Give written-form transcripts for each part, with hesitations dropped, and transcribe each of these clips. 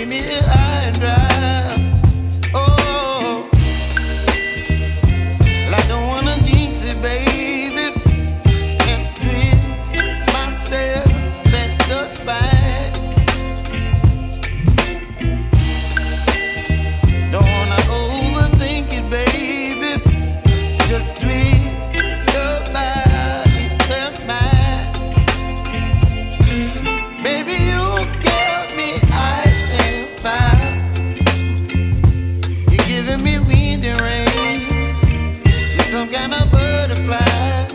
me high and dry. Oh, well, I don't wanna jinx it, baby, and twist myself at the spine. Don't wanna overthink it, baby. Just twist your body and mine. Baby, you give me ice and fire. You're giving me wind and rain. You're some kind of butterfly.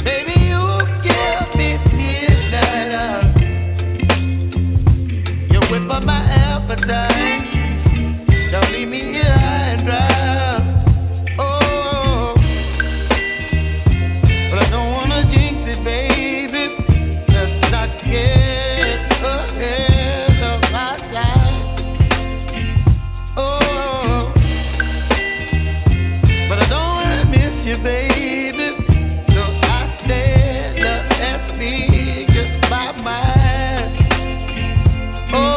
Baby, you give me midnight. You whip up my appetite. Don't leave me here high and dry. Oh, but I don't wanna jinx it, baby. Let's not get ahead of my time. Oh, but I don't wanna miss you, baby. So I stand up and speak my mind. Oh.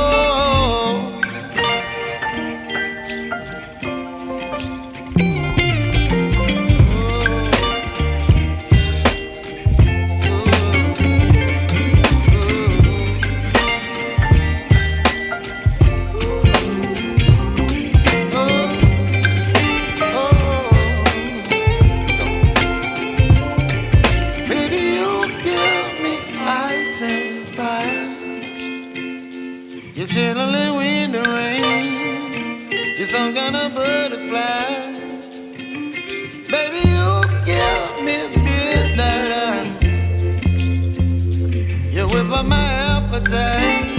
Baby, you give me ice and fire. You're chilling wind and rain. You're some kind of butterfly. Baby, you give me midnight. You whip up my appetite.